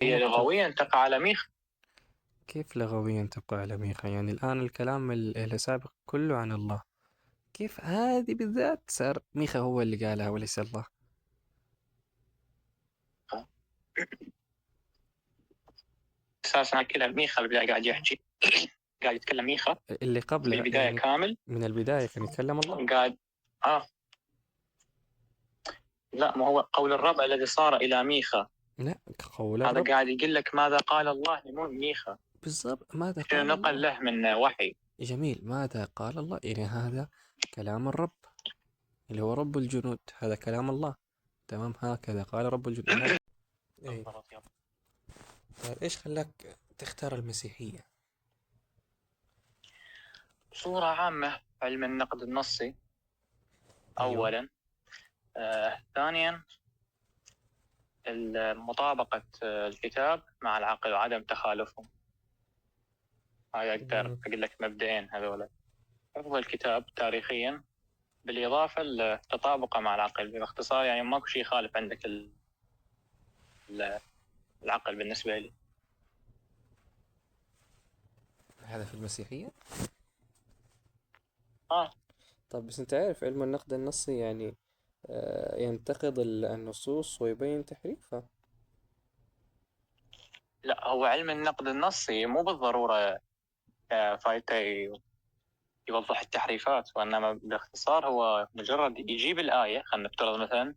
هي نقطة. لغويا تقع على ميخ. كيف لغويا تبقى على ميخا؟ يعني الآن الكلام السابق كله عن الله، كيف هذه بالذات صار ميخا هو اللي قالها وليس الله؟ اساسا كذا ميخا بالبدايه قاعد يحكي، قاعد يتكلم ميخا اللي قبله بالبدايه يعني كامل. من البداية كان يتكلم الله. قاعد اه لا، ما هو قول الرب الذي صار الى ميخا. لا، قول هذا الرب. قاعد يقول لك ماذا قال الله لمو ميخا، بالضبط، ماذا شنو قال نقل الله؟ له من وحي. جميل، ماذا قال الله؟ يعني هذا كلام الرب اللي هو رب الجنود، هذا كلام الله. تمام، هكذا قال رب الجنود هذا. اي. بالضبط يلا. طيب ايش خلاك تختار المسيحية؟ بصورة عامة علم النقد النصي ايوه. أولا. ثانيا مطابقة الكتاب مع العقل وعدم تخالفهم. هاي أقدر مم. أقول لك مبدئين هذولا. أفضل كتاب تاريخيا، بالإضافة لتطابقه مع العقل. باختصار يعني ماكو شيء يخالف عندك العقل بالنسبة لي. هذا في المسيحية. آه طب بس انت عارف علم النقد النصي يعني ينتقد النصوص ويبين تحريفها. لا، هو علم النقد النصي مو بالضرورة فايته يوضح التحريفات، وإنما باختصار هو مجرد يجيب الآية. خلينا نفترض مثلا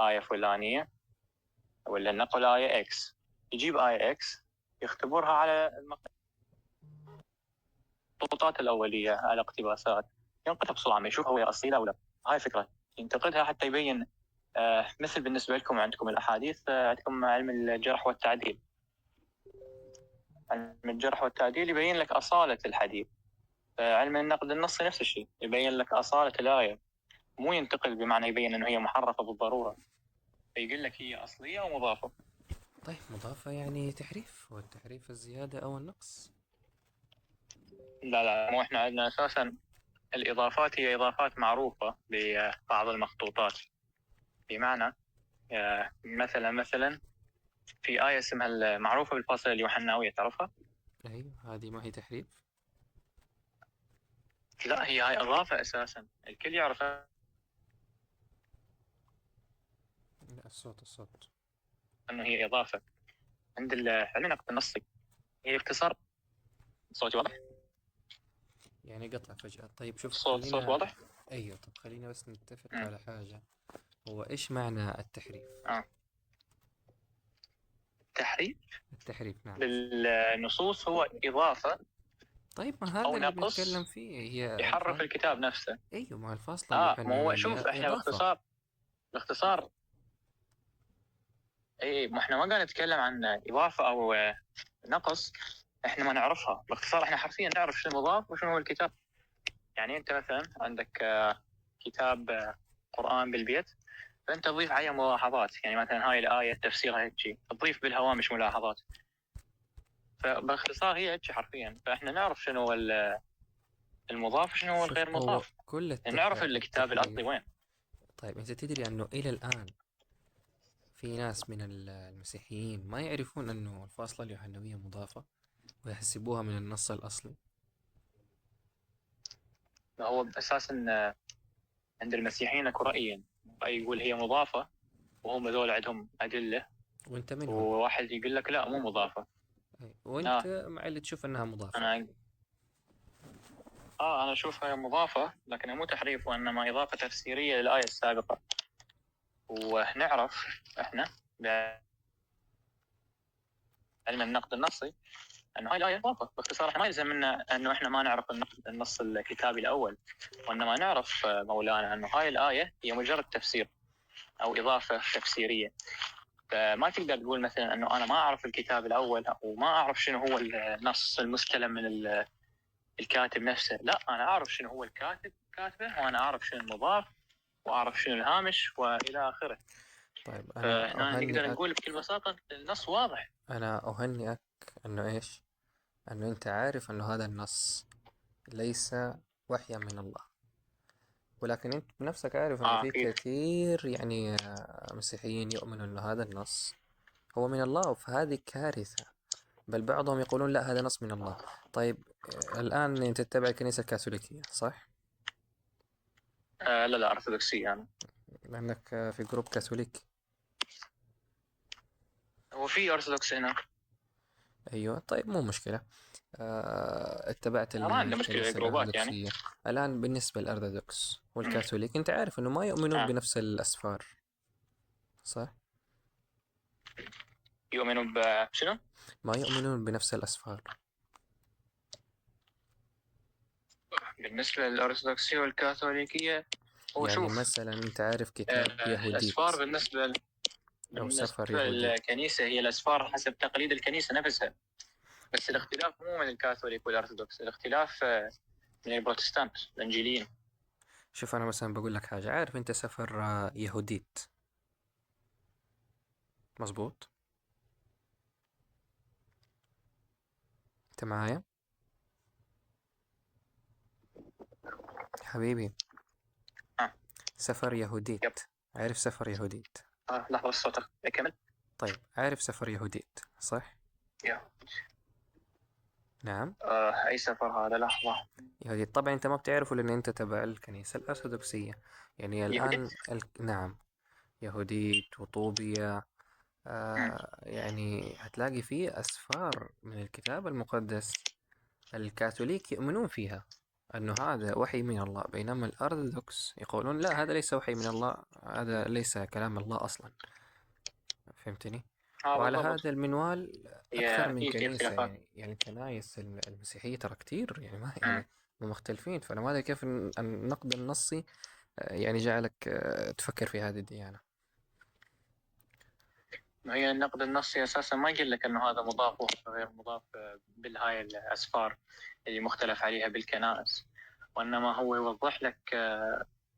آية فلانية ولا نقل آية إكس، يجيب آية إكس يختبرها على المخطوطات الأولية، على اقتباسات، ينقدها بصورة عامة، يشوف هو أصيلة أو لا. هاي فكرة ينتقدها حتى يبين. مثل بالنسبة لكم عندكم الأحاديث، عندكم علم الجرح والتعديل. علم الجرح والتعديل يبين لك أصالة الحديث. علم النقد النصي نفس الشيء، يبين لك أصالة الآية، مو ينتقد بمعنى يبين أنه هي محرفة بالضرورة، فيقول لك هي أصلية أو مضافة. طيب مضافة يعني تحريف، والتحريف الزيادة أو النقص. لا لا، مو إحنا عندنا أساسا الإضافات هي إضافات معروفة ببعض المخطوطات. بمعنى مثلا في آية اسمها المعروفة بالفاصلة اليوحناوية، تعرفها؟ أيوة، هذه ما هي تحريف. لا، هي إضافة أساسا الكل يعرفها. لا، الصوت. أنه هي إضافة عند علم النقد النصي. هي اختصار. صوتي واضح؟ يعني قطع فجأة. طيب شوف صوت خلينا. واضح؟ أيوة، طب خلينا بس نتفق مم. على حاجة. هو إيش معنى التحريف؟ آه. التحريف التحريف، نعم. بالنصوص هو إضافة طيب ما هذا أو اللي بنتكلم نقص فيه، هي يحرف الكتاب نفسه. أيوة، ما الفاصلة ما هو اليوحنوية شوف، احنا إضافة. باختصار اي، ما احنا ما قاعد نتكلم عن اضافه او نقص. احنا ما نعرفها باختصار، احنا حرفيا نعرف شنو مضاف وشنو هو الكتاب. يعني انت مثلا عندك كتاب قرآن بالبيت، فانت تضيف عليه ملاحظات. يعني مثلا هاي الايه تفسيرها هيك، تضيف بالهوامش ملاحظات. فباختصار هي هيك حرفيا، فاحنا نعرف شنو هو المضاف وشنو هو شوف، الغير هو مضاف. كل نعرف الكتاب التحريف. الاصلي وين. طيب أنت تدري أنه إلى الآن في ناس من المسيحيين ما يعرفون أنه الفاصلة اليوحنوية مضافة، ويحسبوها من النص الأصلي. هو اساسا عند المسيحيين اكو رايين. راي يقول هي مضافه، وهم ذول عندهم ادله. وأنت منهم. وواحد يقول لك لا، مو مضافه. أي. وأنت اه مع اللي تشوف أنها مضافة. انا انا اشوفها مضافه، لكنها مو تحريف، وانما اضافه تفسيريه للايه السابقه. ونعرف احنا بعلم النقد النصي انه هاي الايه اضافه. باختصار احنا ما يلزم منا انه احنا ما نعرف النص الكتابي الاول، وانما نعرف مولانا انه هاي الايه هي مجرد تفسير او اضافه تفسيريه. فما تقدر تقول مثلا انه انا ما اعرف الكتاب الاول او ما اعرف شنو هو النص المستلم من الكاتب نفسه. لا، انا اعرف شنو هو الكاتب كاتبه، وانا اعرف شنو المضاف، واعرف شنو الهامش والى اخره. طيب فهنا نقدر نقول بكل بساطه النص واضح. أنا أهنئك أنه إيش؟ أنه أنت عارف أنه هذا النص ليس وحيا من الله. ولكن أنت بنفسك عارف أنه في اكيد. كثير يعني مسيحيين يؤمنوا أنه هذا النص هو من الله، فهذه كارثة. بل بعضهم يقولون لا هذا نص من الله. طيب الآن أنت تتبع الكنيسة الكاثوليكية صح؟ لا لا، أرثوذكسية أنا. لأنك في جروب كاثوليك. هو في أرثوذكس هنا. أيوة طيب مو مشكلة. اتبعت ما عندنا مشكلة الكنيسة جروبات يعني. الأرثوذكسية. الآن بالنسبة للأرثوذكس مم. والكاثوليك أنت عارف أنه ما يؤمنون آه. بنفس الأسفار صح؟ يؤمنوا بشنو؟ ما يؤمنون بنفس الأسفار. بالنسبة للأرثوذكسية والكاثوليكية، هو يعني شوف، مثلا أنت عارف كتاب يهوديت الأسفار بالنسبة أو سفر بالنسبة يهوديت. للكنيسة هي الأسفار حسب تقاليد الكنيسة نفسها. بس الاختلاف مو من الكاثوليك والأرثوذكس، الاختلاف من البروتستانت الإنجيليين. شوف أنا مثلا بقول لك حاجة، عارف أنت سفر يهوديت مظبوط؟ أنت معايا حبيبي؟ آه. سفر يب. يهوديت، عارف سفر يهوديت؟ لحظة بس صوتك كمل. طيب عارف سفر يهوديت صح؟ يا. نعم. أي سفر هذا؟ لحظة. يهوديت طبعا أنت ما بتعرفه لأن أنت تبع الكنيسة الأرثوذكسية. يعني يهوديت. الآن نعم، يهوديت وطوبية. يعني هتلاقي فيه أسفار من الكتاب المقدس الكاثوليك يؤمنون فيها أنه هذا وحي من الله، بينما الأرثوذكس يقولون لا هذا ليس وحي من الله، هذا ليس كلام الله أصلا. فهمتني؟ وعلى بالضبط. هذا المنوال أكثر هي من في كنيسة، اختلافات. يعني الكنائس المسيحية ترى كتير، يعني ما مم. يعني هم مختلفين. فأنا ما أدري كيف النقد النصي يعني جعلك تفكر في هذه الديانة. ما هي النقد النصي أساسا ما يقول لك أنه هذا مضاف وغير مضاف بالهاي الأسفار اللي مختلف عليها بالكنائس، وإنما هو يوضح لك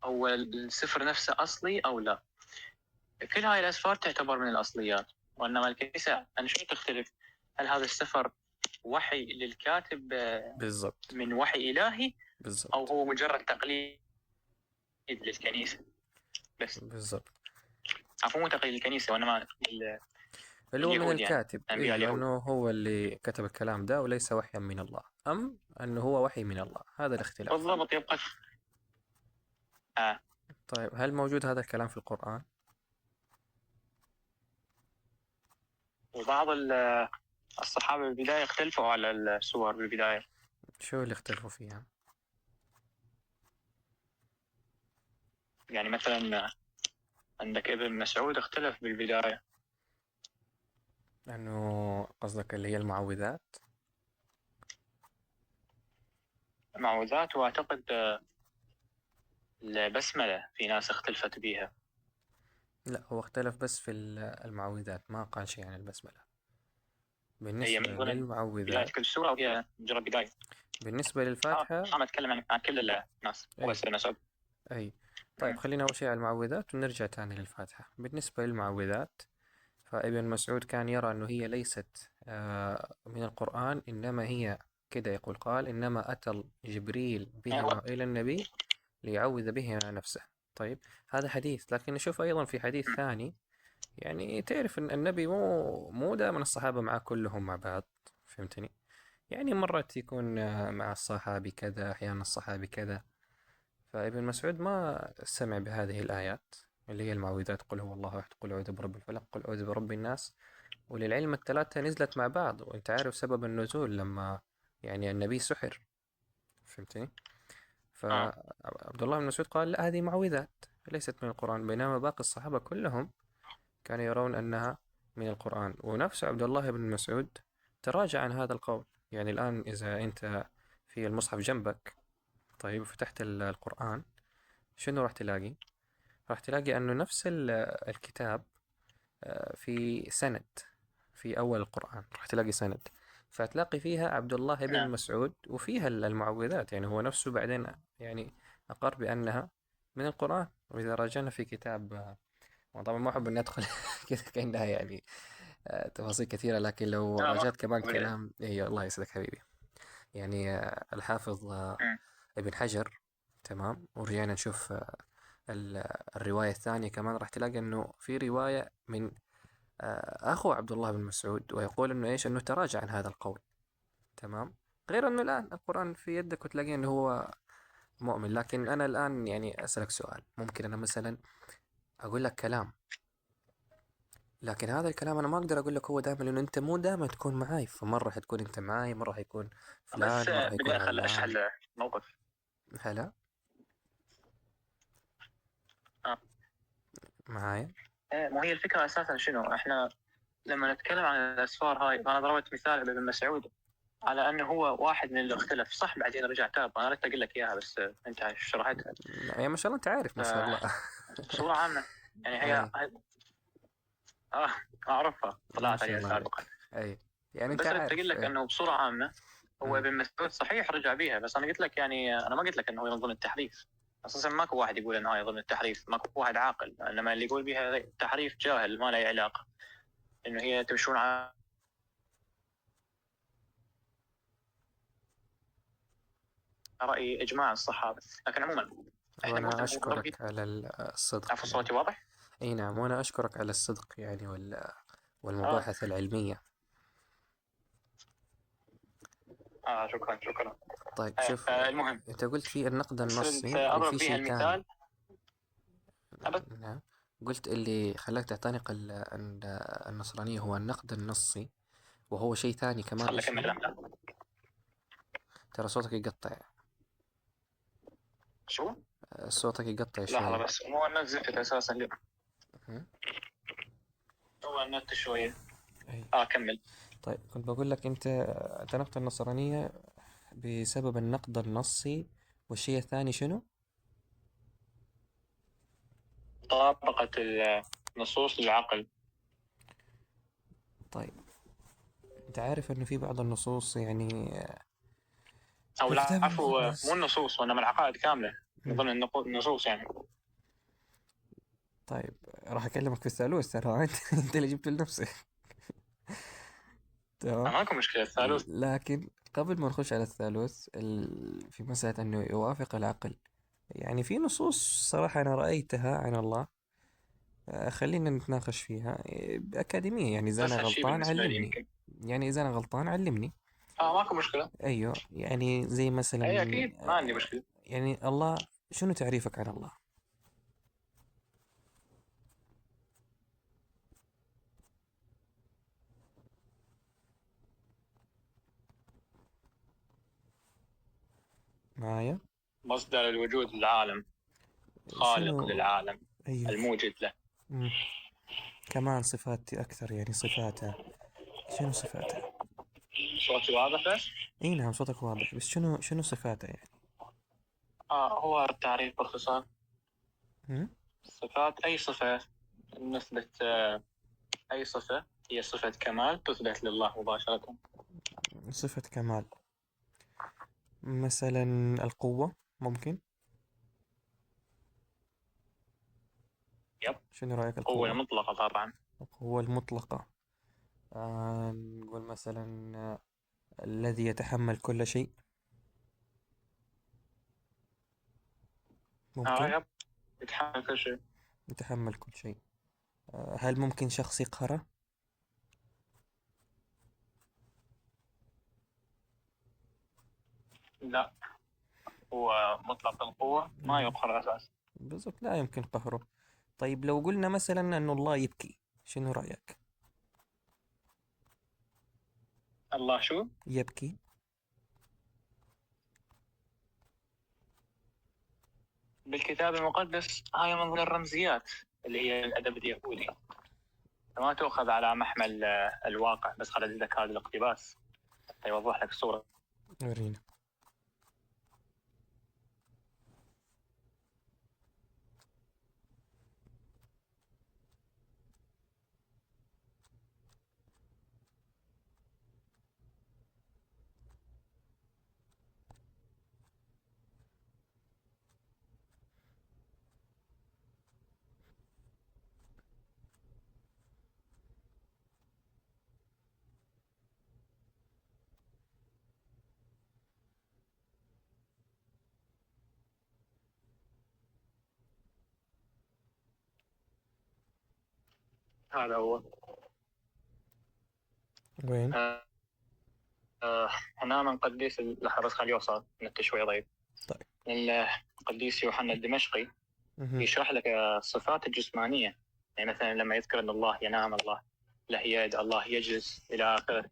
هو السفر نفسه أصلي أو لا. كل هاي الأسفار تعتبر من الأصليات، وإنما الكنيسة أن شو تختلف، هل هذا السفر وحي للكاتب بالضبط من وحي إلهي، أو بالضبط هو مجرد تقليد للكنيسة بس. بالضبط. عفوا، مو تقليد الكنيسة وإنما اللي هو من اليهود، يعني الكاتب، أنبياء ايوه اليهود. انه هو اللي كتب الكلام ده وليس وحيا من الله، ام انه هو وحي من الله، هذا الاختلاف. بالضبط. يبقى طيب هل موجود هذا الكلام في القرآن؟ وبعض الصحابة بالبداية اختلفوا على السور بالبداية. شو اللي اختلفوا فيها؟ يعني مثلا عندك ابن مسعود اختلف بالبداية. انه قصدك اللي هي المعوذات؟ معوذات، واعتقد البسملة في ناس اختلفت بيها. لا هو اختلف بس في المعوذات، ما قال شيء عن البسملة. هي بالنسبة من ضمن بداية للمعوذات، كل سورة، أو هي مجرد بداية؟ بالنسبة للفاتحة عم أتكلم عن كل الناس، مو اي بس ابن مسعود. اي. طيب خلينا اول شيء على المعوذات ونرجع تاني للفاتحة. بالنسبة للمعوذات فابن مسعود كان يرى أنه هي ليست من القرآن، إنما هي كده يقول، قال إنما أتى جبريل هو بهما إلى النبي ليعوذ بهما نفسه. طيب هذا حديث، لكن نشوف أيضا في حديث ثاني. يعني تعرف أن النبي مو دائما الصحابة معه كلهم مع بعض. فهمتني؟ يعني مرات يكون مع الصحابي كذا، أحيانا الصحابي كذا. فابن مسعود ما سمع بهذه الآيات اللي هي المعوذات، قل هو الله أحد، قل أعوذ برب الفلق، قل أعوذ برب الناس. وللعلم الثلاثة نزلت مع بعض، وانت عارف سبب النزول لما يعني النبي سحر. فهمتني؟ آه. فعبد الله بن مسعود قال لا هذه معوذات ليست من القرآن، بينما باقي الصحابة كلهم كانوا يرون أنها من القرآن. ونفس عبد الله بن مسعود تراجع عن هذا القول. يعني الآن إذا أنت في المصحف جنبك، طيب فتحت القرآن، شنو راح تلاقي؟ راح تلاقي أنه نفس الكتاب في سند، في أول القرآن راح تلاقي سند، فتلاقي فيها عبد الله بن آه. مسعود وفيها المعوذات. يعني هو نفسه بعدين يعني أقر بأنها من القرآن. وإذا راجعنا في كتاب، وطبعا ما أحب أن أدخل كذا كأنها يعني تفاصيل كثيرة، لكن لو ما راجعت كمان ولا. كلام إيه الله يسعدك حبيبي، يعني الحافظ مم. ابن حجر، تمام، ورجعنا نشوف الرواية الثانية كمان، راح تلاقي أنه في رواية من أخو عبد الله بن مسعود، ويقول إنه إيش، إنه تراجع عن هذا القول. تمام. غير إنه الآن القرآن في يدك وتلاقيه إنه هو مؤمن. لكن أنا الآن يعني أسألك سؤال، ممكن أنا مثلا أقول لك كلام، لكن هذا الكلام أنا ما أقدر أقول لك هو دائما، لأنه أنت مو دائما تكون معاي، فمرة حتكون أنت معاي، مرة حيكون بس فلان، مرة بدي حيكون اشرح علان. الموقف. هلا. آه. معايا. مو هي الفكره اساسا شنو؟ احنا لما نتكلم عن الاسفار هاي، انا ضربت مثال ابن مسعود على انه هو واحد من اللي اختلف، صح بعدين رجع تاب. انا قلت اقول لك اياها بس انت شرحتها. يعني ما شاء الله أنت عارف، ما شاء الله. بصوره عامه يعني أي. اه اعرفها، ما طلعت شاء عليها الله سابقا. عليك. أي. يعني أنت بس قلت اقول عارف. لك أي. انه بصوره عامه هو أمم. ابن مسعود صحيح رجع بيها، بس انا قلت لك يعني انا ما قلت لك انه هو يظن التحريف. اساسا ماكو واحد يقول انه هاي يظن التحريف، ماكو واحد عاقل، انما اللي يقول بها التحريف جاهل ما له أي علاقه. انه هي تمشون على راي اجماع الصحابه. لكن عموما احنا وأنا قلت انه هو مربي. أشكرك على الصدق عفوا يعني. صوتي واضح؟ أي نعم، وأنا أشكرك على الصدق يعني اه والمباحث العلمية. شكرا شكرا. طيب شوف، المهم أنت قلت في النقد صرت النصي اضرب وفي بها شيء تاني. المثال. أبد. نعم. قلت اللي خلاك تعتنق النصرانية هو النقد النصي، وهو شيء ثاني كمان، خل إيش اكمل هو؟ الكلام. ترى صوتك يقطع. شو؟ صوتك يقطع لحظه شوية. بس، مو النت زفت اساسا اليوم. مهم. هو النت شويه. أي. كمل. طيب كنت بقول لك أنت اعتنقت النصرانية بسبب النقد النصي، والشيء الثاني شنو؟ طابقة النصوص للعقل. طيب أنت عارف إنه في بعض النصوص يعني في او الكتاب العفو، مو المقدس. النصوص وانما العقائد كامله، من مم. ضمن النصوص يعني. طيب راح أكلمك في الثالوث ترى. أنت اللي جبته لنفسك. تمام. ماكو مشكله الثالوث. لكن قبل ما نخش على الثالوث، في مسألة أنه يوافق العقل، يعني في نصوص صراحة أنا رأيتها عن الله. خلينا نتناقش فيها بأكاديمية، يعني إذا أنا اسهل شيء غلطان بالنسبه لي علمني. يمكن. يعني إذا أنا غلطان علمني. ماكو مشكله. أيوه، يعني زي مثلا اي اكيد ما عندي مشكله. يعني الله، شنو تعريفك عن الله؟ معايا؟ مصدر الوجود للعالم، خالق شنو؟ للعالم، أيوه. الموجد له. مم. كمان صفات أكثر، يعني صفاتها، شنو صفاتها؟ صوتي واضح بس؟ اي نعم صوتك واضح، بس شنو صفاتها يعني؟ هو التعريف باختصار: مم؟ صفات اي صفه نثبت، اي صفه هي صفه كمال تثبت لله مباشره. صفة كمال. مثلا القوة ممكن. يب. شنو رأيك قوه القوة؟ المطلقه طبعا. القوة المطلقة. نقول مثلا الذي يتحمل كل شيء ممكن. يب. يتحمل كل شيء. يتحمل كل شيء. هل ممكن شخص يقهره؟ لا، هو مطلق القوة ما مم. يقهر أساسا. بالضبط، لا يمكن قهره. طيب لو قلنا مثلا أن الله يبكي، شنو رأيك؟ الله شو؟ يبكي. بالكتاب المقدس هاي من ضمن الرمزيات اللي هي الأدب اليهودي، فما تؤخذ على محمل الواقع، بس خليت لك هذا الاقتباس حتى يوضح لك الصورة. ورينا. هذا هو. وين؟ هنا من قديس لحظة بس خليه يوصل نت شوي ضيق. طيب. القديس يوحنا الدمشقي يشرح لك الصفات الجسمانية، يعني مثلا لما يذكر أن الله ينام، الله له يد، الله يجلس إلى آخره.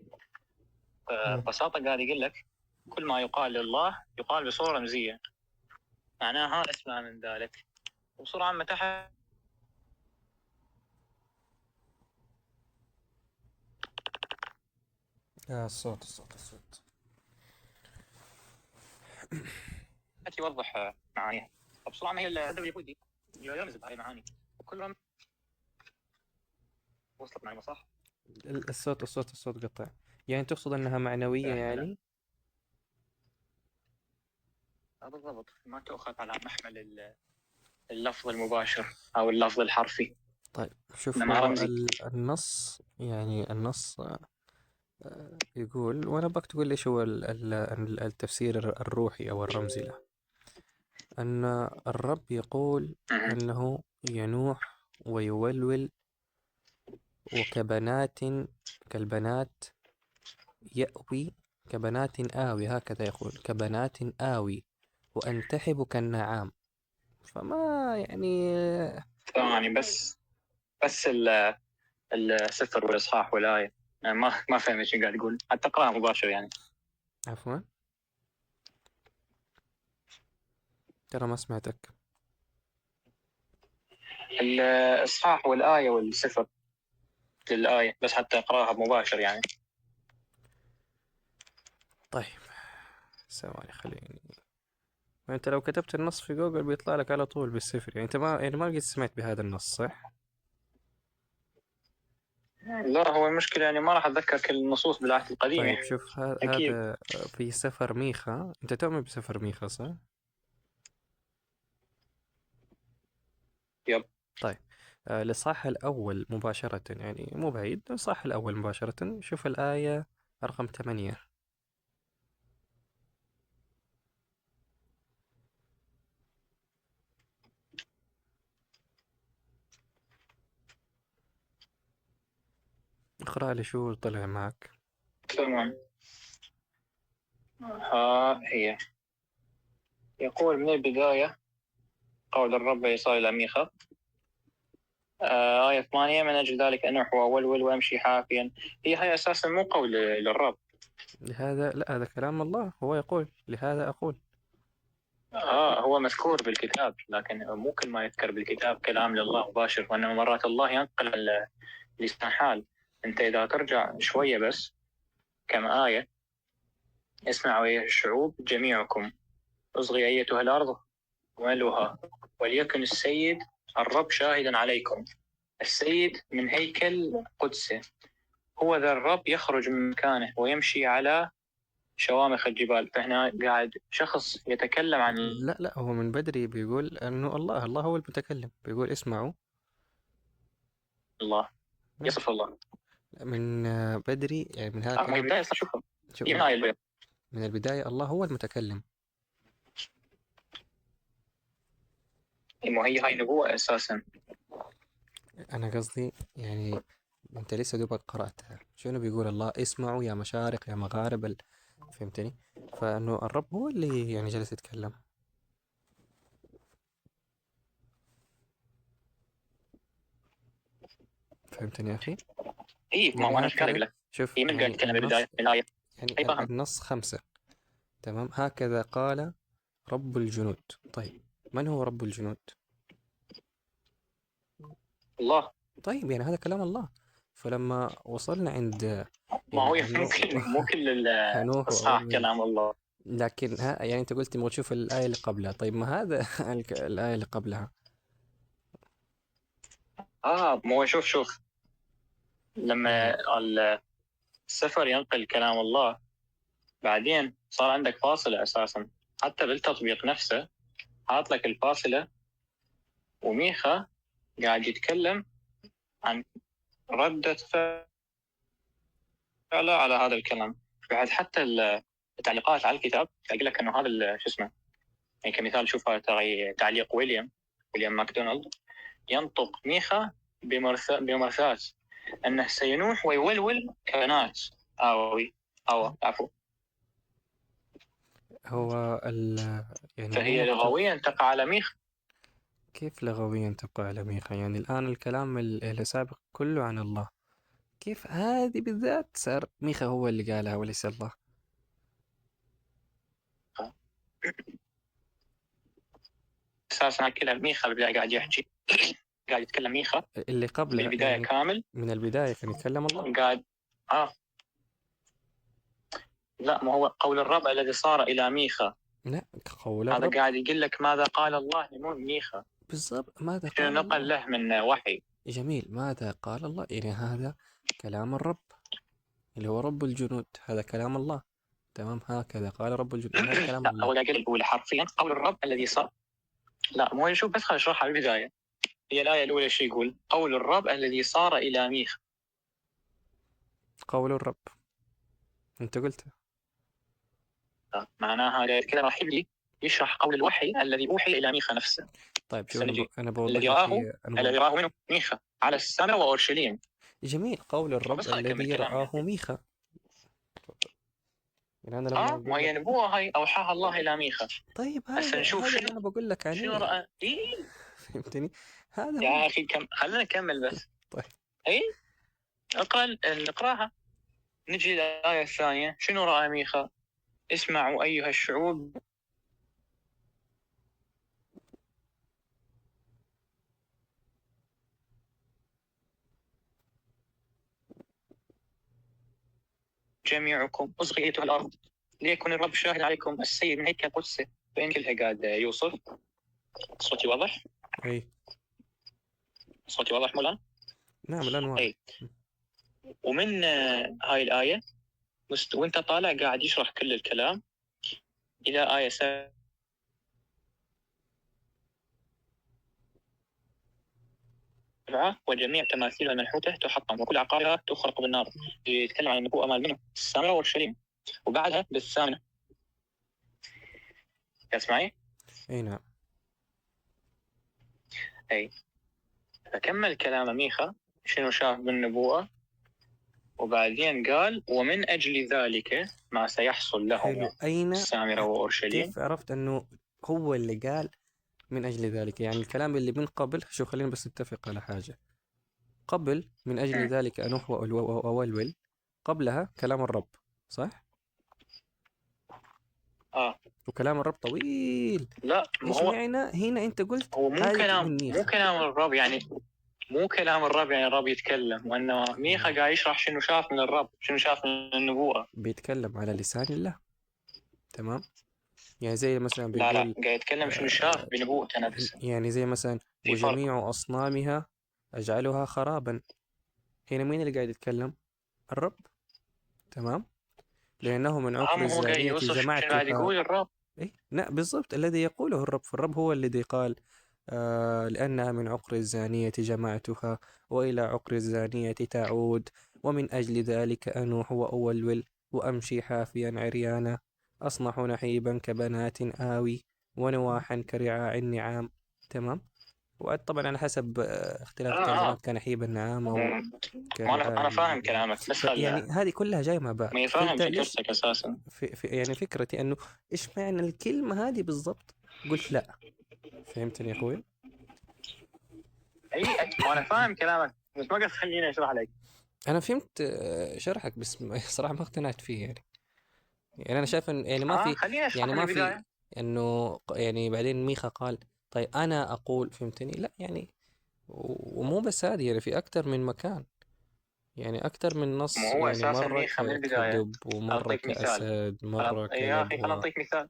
ببساطة قاعد يقول لك كل ما يقال لله يقال بصورة رمزية، معناها أسمى من ذلك. وبصورة عامة تحت الصوت يوضح معانيها. بصورة عامة هي الأدب اليهودي يرمز بهذه المعاني كلهم. وصلت معي صح؟ الصوت قطع. يعني تقصد أنها معنوية يعني؟ بالضبط، ما تؤخذ على محمل اللفظ المباشر أو اللفظ الحرفي. طيب شوف، إنما هو رمزي. النص، يعني النص يقول، وأنا بك تقول إيش هو التفسير الروحي أو الرمزي له. أن الرب يقول أنه ينوح ويولول، وكبنات، كالبنات يأوي، كبنات آوي، هكذا يقول، كبنات آوي وأنتحب كالنعام. فما يعني ثواني بس السفر والإصحاح والآية ما فهم ايش قاعد يقول، حتى اقراها مباشر يعني. عفوا، ترى ما سمعتك. الإصحاح والآية والسفر للآية بس حتى اقراها مباشر يعني. طيب ثواني، خليني. انت لو كتبت النص في جوجل بيطلع لك على طول بالسفر، يعني انت ما قد سمعت بهذا النص صح؟ لا، هو المشكلة يعني ما راح أتذكر كل النصوص بالعهد القديم طيب يعني. شوف، أكيد. هذا في سفر ميخا. انت تؤمن بسفر ميخا صح؟ يب. طيب الإصحاح الأول مباشرة، يعني مو بعيد، الإصحاح الأول مباشرة، شوف الآية رقم 8. اقرأ لي شو طلع معك. تمام. ها هي يقول من البداية قول الرب عيسى إلى ميخا. آية 8 من أجل ذلك أنوح وأولول وأمشي حافيا. هي أساسا مو قول للرب. لهذا، لا، هذا كلام الله، هو يقول لهذا أقول. هو مذكور بالكتاب، لكن مو كل ما يذكر بالكتاب كلام لله مباشر، وإنما مرات الله ينقل لسان حال. أنت إذا ترجع شوية بس كم آية: اسمعوا أيها الشعوب جميعكم، اصغي أيتها الأرض وملوها، وليكن السيد الرب شاهدا عليكم. السيد من هيكل قدسه، هو ذا الرب يخرج من مكانه ويمشي على شوامخ الجبال. فهنا قاعد شخص يتكلم عن لا، هو من بدري بيقول أنه الله هو المتكلم، بيقول اسمعوا. الله، نعم. يصف الله من بدري، يعني من هذا ما هي الكلام. بداية شوفها. شوف، هي من آية البيض. من البداية الله هو المتكلم. هي نبوة أساسا. أنا قصدي يعني أنت لسه دوبك قرأتها، شنو بيقول الله؟ اسمعوا يا مشارق يا مغارب فهمتني؟ فإنه الرب هو اللي يعني جالس يتكلم. فهمتني يا أخي؟ ما يعني هو أنا إيش قاعد هكذا، أقول لك؟ شوف هي من قاعد يعني يتكلم النص، بالبداية الآية. يعني أي فهم. النص 5. تمام، هكذا قال رب الجنود. طيب من هو رب الجنود؟ الله. طيب يعني هذا كلام الله. فلما وصلنا عند ما هو يعني النوح مو كل هنوح الإصحاح وأول، كلام الله. لكن يعني أنت قلت تبغى تشوف الآية اللي قبلها. طيب ما هذا الآية اللي قبلها. ما هو شوف لما السفر ينقل كلام الله، بعدين صار عندك فاصلة أساسا. حتى بالتطبيق نفسه حاط لك الفاصلة، وميخا قاعد يتكلم عن ردة فعله على هذا الكلام. بعد حتى التعليقات على الكتاب يقول لك انه هذا شو اسمه، يعني كمثال شوف تعليق ويليام ماكدونالد: ينطق ميخا بمرثات انه سينوح ويولول كبنات. آوي عفوا. هو يعني فهي لغويا تقع على ميخا. كيف لغويا تقع على ميخا؟ يعني الآن الكلام السابق كله عن الله، كيف هذه بالذات صار ميخا هو اللي قالها وليس الله؟ أساسا كلها ميخا بالبداية قاعد يحكي، قاعد يتكلم ميخا اللي قبله بالبداية يعني كامل. من البداية كان يتكلم الله. قاعد لا، ما هو قول الرب الذي صار إلى ميخا. لا، قول هذا الرب قاعد يقول لك ماذا قال الله لمون ميخا، بالضبط. ماذا شنو قال نقل الله؟ له من وحي. جميل. ماذا قال الله؟ يعني هذا كلام الرب اللي هو رب الجنود، هذا كلام الله. تمام، هكذا قال رب الجنود، يعني هذا كلام لا، الله. أول قال الأولى حرفيا قول الرب الذي صار. لا مو شوف، بس خليني أشرحها بالبداية. هي الآية الأولى شو يقول؟ قول الرب الذي صار إلى ميخا. قول الرب أنت قلته. معناها كذا راح يبدي يشرح قول الوحي الذي أوحي إلى ميخا نفسه. طيب شو سنجي. أنا بوضح الذي لك رآه الذي رآه منه ميخا على السماء وأورشليم. جميل. قول الرب بس خليني أكمل الذي كلامي. رآه ميخا. يعني أنا لما ما أقول هي لك نبوة هاي أوحاها الله إلى ميخا. طيب هسه هذا نشوف اللي أنا بقول لك شنو عليه. رأى. فهمتني؟ هذا هو. يا أخي خلينا نكمل بس. طيب إيه، نقراها. نجي للآية الثانية. شنو رأى ميخا؟ اسمعوا أيها الشعوب. جميعكم أصغي أيتها الأرض، ليكن الرب شاهد عليكم السيد من هيكل قدسه. فإن كلها قاعد يوصف. صوتي واضح؟ أي صوتي واضح مولانا؟ نعم الآن واضح. أي. ومن هاي الآية وانت طالع قاعد يشرح كل الكلام إلى آية 7. وجميع تماثيلها المنحوتة تحطم وكل عقارها تخرق بالنار. يتكلم عن النبوءة مال منه السماء والشريم. وبعدها بالثامنة. تسمعي؟ أي نعم. أي. فكمل كلام ميخا شنو شاف بالنبوءة، وبعدين قال ومن أجل ذلك ما سيحصل لهم حلو. أين السامرة وأورشليم. كيف عرفت أنه هو اللي قال من أجل ذلك؟ يعني الكلام اللي من قبل، شو خلينا بس نتفق على حاجة. قبل من أجل ذلك أنوح وأولول، قبلها كلام الرب، صح؟ وكلام الرب طويل. لا، إيش هو معنى هنا أنت قلت هو مو كلام من ميخا؟ مو كلام الرب يعني. مو كلام الرب يعني الرب يتكلم، وانه ميخا قاعد يشرح شنو شاف من الرب، شنو شاف من النبوءة. بيتكلم على لسان الله. تمام. يعني زي مثلا لا بيقول قاعد يتكلم شنو شاف بنبوءته نفسه. يعني زي مثلا في فرق. وجميع أصنامها أجعلها خرابا. هنا مين اللي قاعد يتكلم؟ الرب. تمام. لأنه من عقر هو قاعد الزانية يوصف شنو قاعد جمعتها. يقول الرب. إيه لا بالضبط الذي يقوله الرب. فالرب هو الذي قال لأنها من عقر الزانية جمعتها وإلى عقر الزانية تعود، ومن أجل ذلك أنوح وأولول وأمشي حافيا عريانا، أصنع نحيبا كبنات آوي ونواحا كرعاع النعام. تمام. وطبعا على حسب اختلاف الترجمات كان نحيب النعام أو كرعاع أنا فاهم كلامك، بس يعني هذه كلها جاية مع بعض. ما يفهم فكرتك أساسا. يعني فكرتي أنه إيش معنى الكلمة هذه بالضبط؟ قلت لا. فهمتني يا أخوي؟ أي أنا فاهم كلامك، بس ما قصدي خليني أشرح لك. أنا فهمت شرحك، بس صراحة ما اقتنعت فيه يعني أنا شايف إن يعني ما في، خليني أشرح يعني من ما في البداية. إنه يعني بعدين ميخا قال طيب أنا أقول. فهمتني؟ لا يعني ومو بس هذه، يعني في أكتر من مكان، يعني أكتر من نص. ما هو يعني أساسا مرة ميخا من البداية. كدب ومرة أعطيك مثال. كأسد مرة يا أخي خليني كنبوة. أعطيك مثال.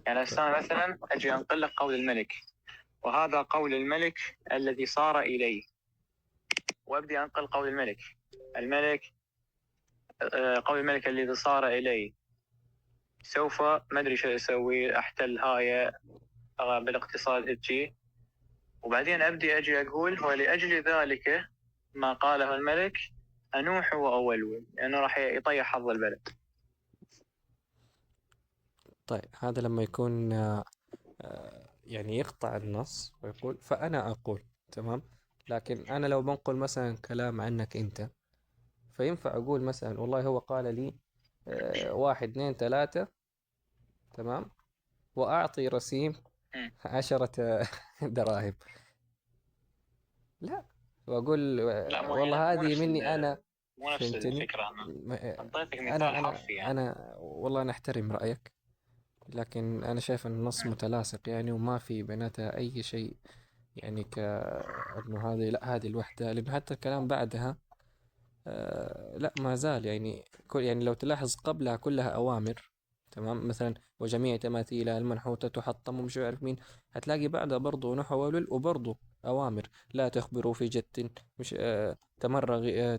يعني أنا مثلا أجي أنقل لك قول الملك، وهذا قول الملك الذي صار إليه، وأبدي أنقل قول الملك قول الملك الذي صار إليه. سوف ما أدري شو أسوي، أحتل هاي بالاقتصاد هيجي، وبعدين أجي أقول ولأجل ذلك ما قاله الملك أنوح وأولول، لأنه راح يطيح حظ البلد. طيب هذا لما يكون يعني يقطع النص ويقول فأنا أقول. تمام. لكن أنا لو بنقل مثلا كلام عنك أنت، فينفع أقول مثلا والله هو قال لي واحد اثنين ثلاثة، تمام، وأعطي رسيم مم. 10 دراهم؟ لا. وأقول لا، والله مو هذه نفس مني أنا. مو نفس فهمتني؟ الفكرة. أنا م- أعطيتك مثال أنا حرفي يعني. والله أنا أحترم رأيك، لكن أنا شايف أن النص مم. متلاصق يعني، وما في بيناتها أي شيء. يعني إنه هذه، لا هذه الوحدة، لأن حتى الكلام بعدها لا ما زال يعني يعني لو تلاحظ قبلها كلها أوامر، تمام، مثلا وجميع تماثيلها المنحوتة تحطم ومش عارف مين، هتلاقي بعدها برضو نحو وبرضو أوامر: لا تخبروا في جت، مش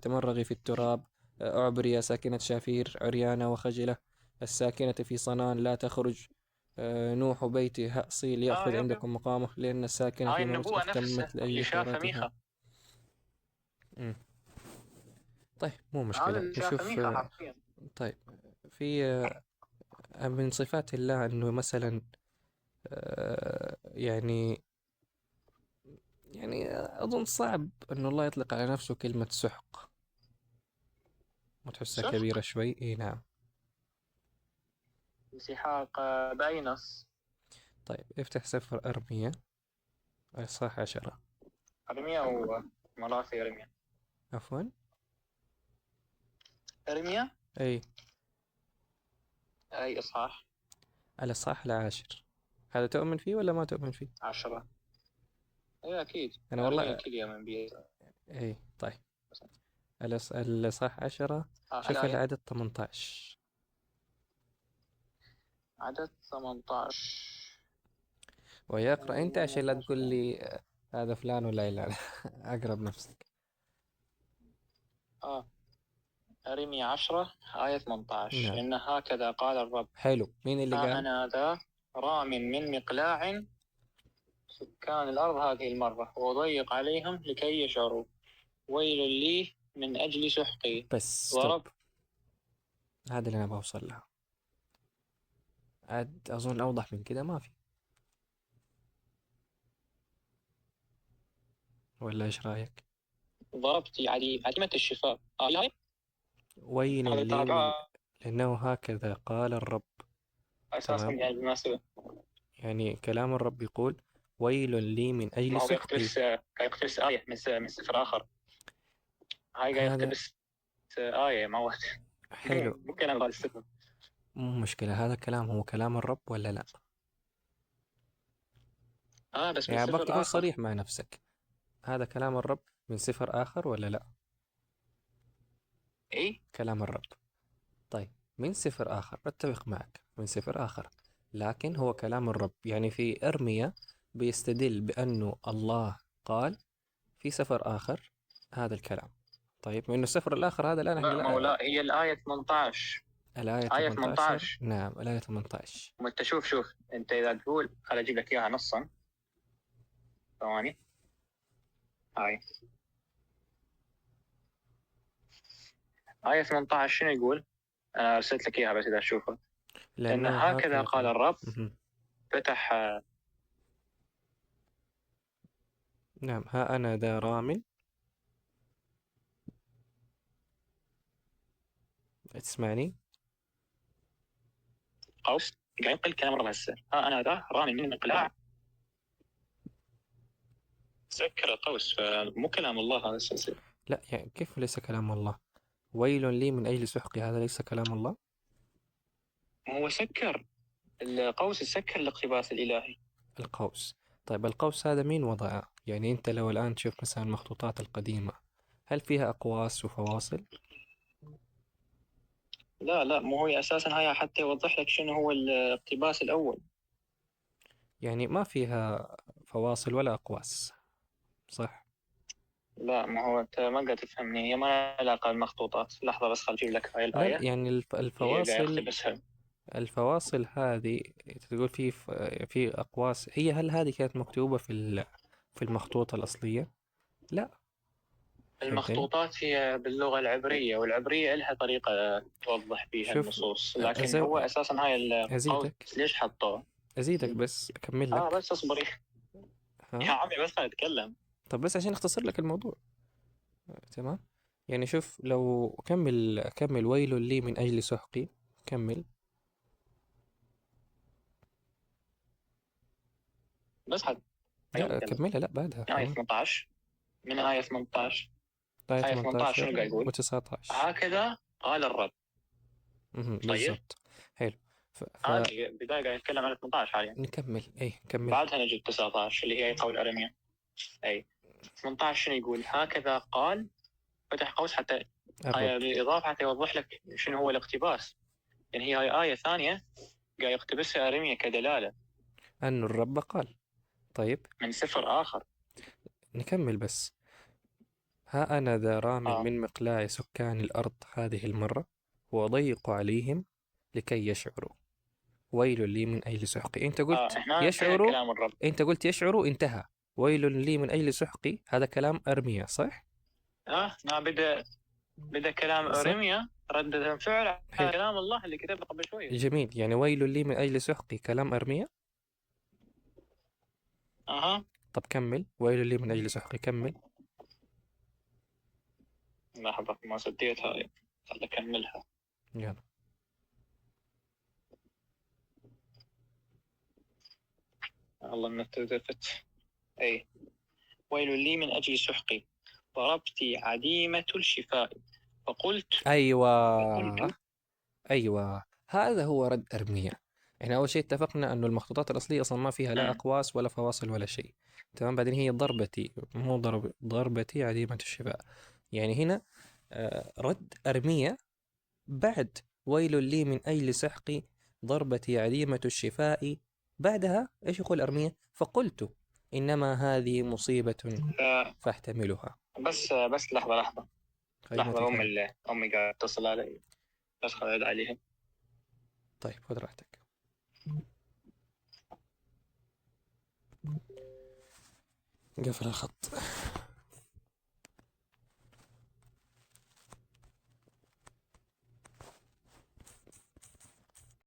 تمرغي في التراب، أعبري يا ساكنة شافير عريانة وخجلة، الساكنة في صنان لا تخرج، نوح بيتي هأصيل يأخذ يب يب. عندكم مقامه، لأن الساكنة هاي في موت النبوة نفسها اهتمت لأجل اللي شافها خيراتها. ميخا. مم. طيب مو هذا مشكلة اللي شافها نشوف. ميخا حرفيا. طيب في من صفات الله أنه مثلا يعني، أظن صعب أنه الله يطلق على نفسه كلمة سحق، وتحسها كبيرة سحق. شوي. إي نعم. انسحاق بأي نص؟ طيب افتح سفر أرمية إصحاح 10. أرميا ومراسي أرميا. عفوا. أرميا أي أي إصحاح؟ الإصحاح 10. هذا تؤمن فيه ولا ما تؤمن فيه؟ 10. إيه أكيد أنا أرميا والله. كل يوم من بيت. أي طيب. الإصحاح 10. آخر شوف آية. العدد 18. عدد 18. ويقرأ أنت عشان لا تقول لي هذا فلان ولا لا. أقرب نفسك. آه أرميا 10 آية 18: نعم. إن هكذا قال الرب: حلو، مين اللي ها قال؟ أنا ذا رام من مقلاع سكان الأرض هذه المرة، وأضيق عليهم لكي يشعروا. ويل لي من أجل سحقي. بس ستوب. ورب. هذا اللي أنا بوصل له. عاد أظن أوضح من كده ما في، ولا إيش رأيك؟ ضربت عديمة الشفاء. هاي ويل هذا لي من، ترى لأنه هكذا قال الرب. أساسا تمام. يعني بالمناسبة. يعني كلام الرب يقول ويل لي من أجل ما هو سحقي. قاعد يقتبس آية من سفر آخر. هاي قاعد هذا يقتبس آية موت. حلو، مو كلام هذا السفر. مو مشكلة. هذا كلام هو كلام الرب ولا لا؟ بس من يعني أبغاك سفر تكون آخر. صريح مع نفسك. هذا كلام الرب من سفر آخر ولا لا؟ إيه. كلام الرب. طيب من سفر آخر، أتفق معك من سفر آخر، لكن هو كلام الرب. يعني في أرميا بيستدل بأنه الله قال في سفر آخر هذا الكلام. طيب من السفر الآخر هذا الآن لا، ما هو لا، هي الآية 18. الآية آية 18. 18. نعم الآية 18. وانت شوف انت اذا تقول خل اجيب لك اياها نصا. ثواني. هاي آية 18 شنو يقول؟ انا ارسلت لك اياها بس اذا تشوفها. ان لأنه هكذا هكذا قال قال. الرب. مهم. فتح. نعم ها أنا ذا رام. تسمعني؟ قوس. قاعد ينقل كلام الرب هسه. ها انا ذا رامي من مقلاع. سكر القوس، فمو كلام الله هذا السلسلة. لا يعني كيف ليس كلام الله؟ ويل لي من أجل سحقي، هذا ليس كلام الله؟ هو سكر القوس، سكر الاقتباس الالهي. القوس. طيب القوس هذا مين وضعه؟ يعني أنت لو الآن تشوف مثلا المخطوطات القديمة، هل فيها أقواس وفواصل؟ لا لا، مو هو اساسا هاي حتى يوضح لك شنو هو الاقتباس الاول. يعني ما فيها فواصل ولا أقواس، صح؟ لا، ما هو انت ما قاعد تفهمني. هي ما لها علاقه بالمخطوطات. لحظه بس خل اجيب لك هاي لا لا، الايه يعني اللي هي قاعد الفواصل. يقتبسها. الفواصل هذه تقول في أقواس، هل هذه كانت مكتوبة في المخطوطة الأصلية؟ لا. فهمتني؟ المخطوطات هي باللغة العبرية، والعبرية لها طريقة توضح بيها شوف النصوص، لكن هو أساسا هاي القوس أزيدك ليش حطوه؟ أزيدك بس أكمل لك. بس اصبري. يا ها. عمي بس خليني أتكلم. طب بس عشان أختصر لك الموضوع. تمام. يعني شوف، لو كمل ويل لي من أجل سحقي. كمل. بس هذا لا يلا. كملها، لا بعدها آية كمان. 18. من آية 18. آية آية 18 شنو 18 قاعد يقول؟ و19. هكذا قال الرب. طيب بالضبط. حلو. هذه بداية قاعد يتكلم عن 18 حاليا. فنكمل، ايه كملها. بعدها نجي 19 اللي هي قول أرميا. أي 18 شنو يقول؟ هكذا قال، فتح قوس حتى الرب. هاي بالإضافة حتى يوضح لك شنو هو الاقتباس. يعني هي آية ثانية قاعد يقتبسها أرميا كدلالة أن الرب قال. طيب من سفر آخر. نكمل بس. ها أنا ذا رام آه. من مقلاع سكان الأرض هذه المرة، وأضيق عليهم لكي يشعروا. ويل لي من أجل سحقي. أنت قلت هنا انتهى يشعروا. كلام الرب. أنت قلت يشعروا، انتهى. ويل لي من أجل سحقي، هذا كلام أرميا صح؟ هنا بدأ كلام صح؟ أرميا ردة فعل حلو. على كلام الله اللي كتبه قبل شوية. جميل، يعني ويل لي من أجل سحقي كلام أرميا. أها. طب كمل، ويل لي من أجل سحقي، كمل. لحظة ما سديتها، خل أكملها. يلا. والله من التزفت. أي ويل لي من أجل سحقي، ضربتي عديمة الشفاء، فقلت أيوة. أيوة، هذا هو رد أرميا. إحنا أول شيء اتفقنا أنه المخطوطات الأصلية أصلا ما فيها لا أقواس ولا فواصل ولا شيء. تمام. بعدين هي ضربتي، مو ضربتي عديمة الشفاء. يعني هنا رد أرميا بعد ويل لي من أجل سحقي، ضربتي عديمة الشفاء. بعدها إيش يقول أرميا؟ فقلت إنما هذه مصيبة فاحتملها. بس لحظة. خلينا نتكلم. أمي قاعدة تتصل علي، بس خل أرد عليها. طيب خذ راحتك. قفل الخط.